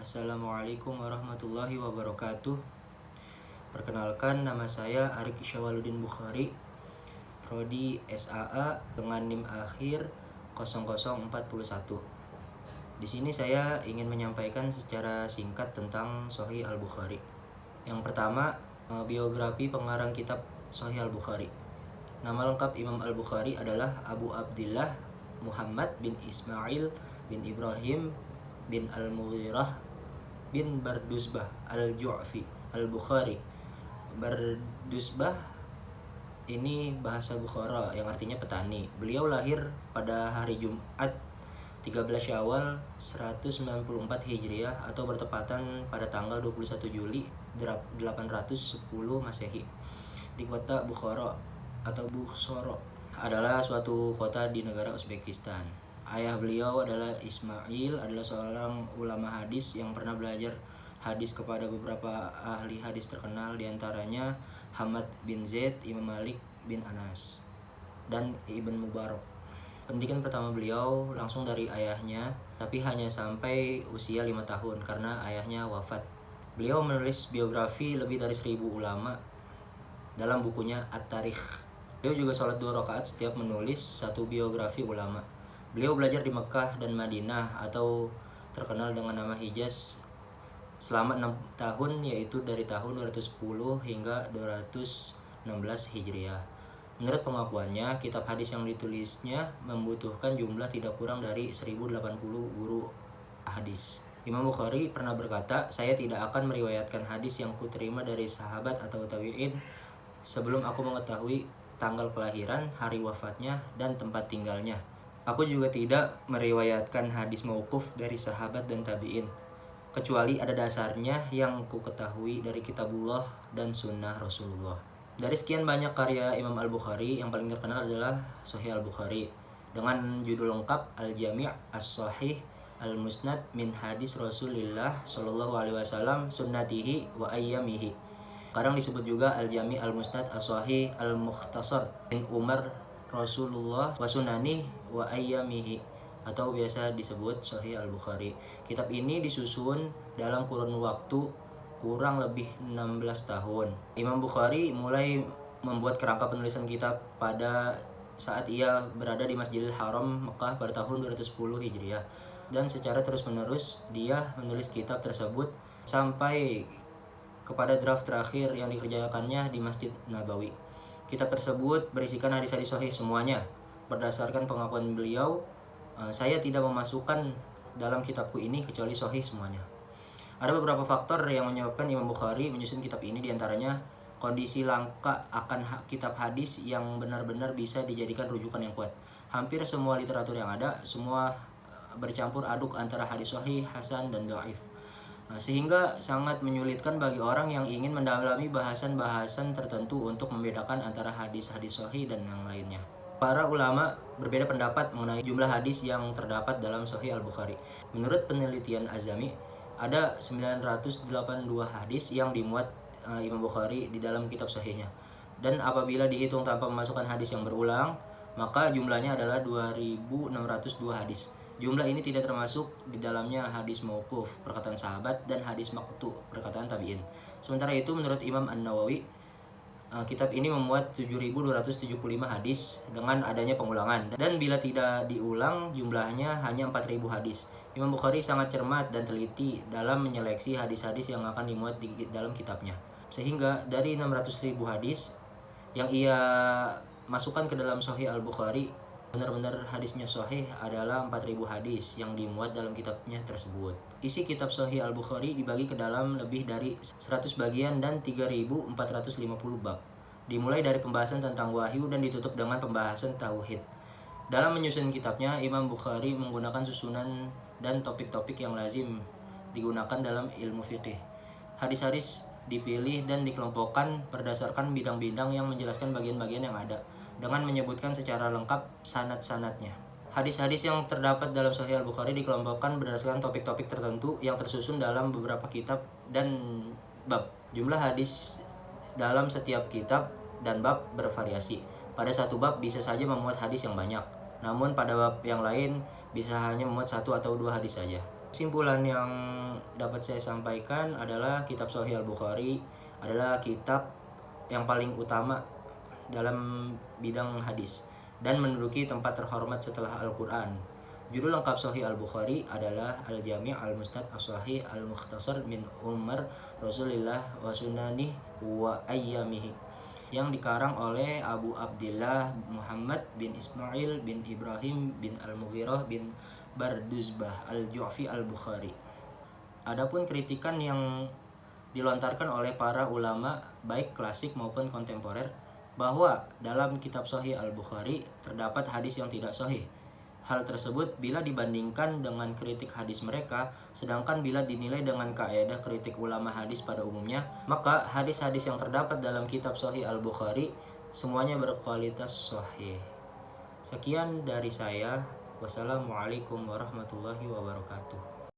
Assalamualaikum warahmatullahi wabarakatuh. Perkenalkan, nama saya Arik Syawaludin Bukhari, Prodi SAA dengan NIM akhir 0041. Di sini saya ingin menyampaikan secara singkat tentang Sahih Al-Bukhari. Yang pertama, biografi pengarang kitab Sahih Al-Bukhari. Nama lengkap Imam Al-Bukhari adalah Abu Abdillah Muhammad bin Ismail bin Ibrahim bin Al-Mughirah bin Barduzbah Al-Ju'fi Al-Bukhari. Barduzbah ini bahasa Bukhara yang artinya petani. Beliau lahir pada hari Jumat 13 Syawal 194 Hijriah atau bertepatan pada tanggal 21 Juli 810 Masehi di kota Bukhara atau Bukhara, adalah suatu kota di negara Uzbekistan. Ayah beliau adalah Ismail, adalah seorang ulama hadis yang pernah belajar hadis kepada beberapa ahli hadis terkenal, diantaranya Hamad bin Zaid, Imam Malik bin Anas, dan Ibn Mubarak. Pendidikan pertama beliau langsung dari ayahnya, tapi hanya sampai usia 5 tahun karena ayahnya wafat. Beliau menulis biografi lebih dari 1000 ulama dalam bukunya At-Tarikh. Beliau juga sholat 2 rakaat setiap menulis satu biografi ulama. Beliau belajar di Mekah dan Madinah atau terkenal dengan nama Hijaz selama 6 tahun, yaitu dari tahun 210 hingga 216 Hijriah. Menurut pengakuannya, kitab hadis yang ditulisnya membutuhkan jumlah tidak kurang dari 1080 guru hadis. Imam Bukhari pernah berkata, "Saya tidak akan meriwayatkan hadis yang kuterima dari sahabat atau tabi'in sebelum aku mengetahui tanggal kelahiran, hari wafatnya, dan tempat tinggalnya. Aku juga tidak meriwayatkan hadis mauquf dari sahabat dan tabi'in, kecuali ada dasarnya yang ku ketahui dari kitabullah dan sunnah Rasulullah." Dari sekian banyak karya Imam Al-Bukhari, yang paling terkenal adalah Sahih Al-Bukhari dengan judul lengkap Al-Jami' As-Sahih Al-Musnad min Hadis Rasulillah Sallallahu Alaihi Wasallam Sunnatihi wa Ayyamihi. Kadang disebut juga Al-Jami' Al-Musnad As-Sahih Al-Mukhtasar min Umar Rasulullah wa Sunani wa Ayyamihi, atau biasa disebut Sahih Al-Bukhari. Kitab ini disusun dalam kurun waktu kurang lebih 16 tahun. Imam Bukhari mulai membuat kerangka penulisan kitab pada saat ia berada di Masjidil Haram Mekah pada tahun 210 Hijriah, dan secara terus-menerus dia menulis kitab tersebut sampai kepada draft terakhir yang dikerjakannya di Masjid Nabawi. Kitab tersebut berisikan hadis-hadis sahih semuanya. Berdasarkan pengakuan beliau, "Saya tidak memasukkan dalam kitabku ini kecuali sahih semuanya." Ada beberapa faktor yang menyebabkan Imam Bukhari menyusun kitab ini, diantaranya kondisi langka akan kitab hadis yang benar-benar bisa dijadikan rujukan yang kuat. Hampir semua literatur yang ada, semua bercampur aduk antara hadis sahih, hasan, dan dhaif. Sehingga sangat menyulitkan bagi orang yang ingin mendalami bahasan-bahasan tertentu untuk membedakan antara hadis-hadis sahih dan yang lainnya. Para ulama berbeda pendapat mengenai jumlah hadis yang terdapat dalam Sahih Al-Bukhari. Menurut penelitian Azami, ada 982 hadis yang dimuat Imam Bukhari di dalam kitab sahihnya. Dan apabila dihitung tanpa memasukkan hadis yang berulang, maka jumlahnya adalah 2602 hadis. Jumlah ini tidak termasuk di dalamnya hadis mauquf, perkataan sahabat, dan hadis maqtu, perkataan tabi'in. Sementara itu, menurut Imam An-Nawawi, kitab ini memuat 7275 hadis dengan adanya pengulangan, dan bila tidak diulang jumlahnya hanya 4000 hadis. Imam Bukhari sangat cermat dan teliti dalam menyeleksi hadis-hadis yang akan dimuat di dalam kitabnya, sehingga dari 600.000 hadis yang ia masukkan ke dalam Sahih Al-Bukhari, benar-benar hadisnya sahih adalah 4000 hadis yang dimuat dalam kitabnya tersebut. Isi kitab Sahih Al-Bukhari dibagi ke dalam lebih dari 100 bagian dan 3450 bab. Dimulai dari pembahasan tentang wahyu dan ditutup dengan pembahasan tauhid. Dalam menyusun kitabnya, Imam Bukhari menggunakan susunan dan topik-topik yang lazim digunakan dalam ilmu fiqih. Hadis-hadis dipilih dan dikelompokkan berdasarkan bidang-bidang yang menjelaskan bagian-bagian yang ada, dengan menyebutkan secara lengkap sanad-sanadnya. Hadis-hadis yang terdapat dalam Sahih Al-Bukhari dikelompokkan berdasarkan topik-topik tertentu yang tersusun dalam beberapa kitab dan bab. Jumlah hadis dalam setiap kitab dan bab bervariasi. Pada satu bab bisa saja memuat hadis yang banyak, namun pada bab yang lain bisa hanya memuat 1 atau 2 hadis saja. Kesimpulan yang dapat saya sampaikan adalah kitab Sahih Al-Bukhari adalah kitab yang paling utama dalam bidang hadis dan menduduki tempat terhormat setelah Al-Quran. Judul lengkap Sahih Al-Bukhari adalah Al-Jami' Al-Musnad As-Sahih Al-Mukhtasar min Umar Rasulillah wa Sunani wa Ayyamihi, yang dikarang oleh Abu Abdillah Muhammad bin Ismail bin Ibrahim bin Al-Mughirah bin Barduzbah Al-Ju'fi Al-Bukhari. Adapun kritikan yang dilontarkan oleh para ulama baik klasik maupun kontemporer bahwa dalam kitab Sahih Al-Bukhari terdapat hadis yang tidak sahih. Hal tersebut bila dibandingkan dengan kritik hadis mereka, sedangkan bila dinilai dengan kaidah kritik ulama hadis pada umumnya, maka hadis-hadis yang terdapat dalam kitab Sahih Al-Bukhari semuanya berkualitas sahih. Sekian dari saya. Wassalamualaikum warahmatullahi wabarakatuh.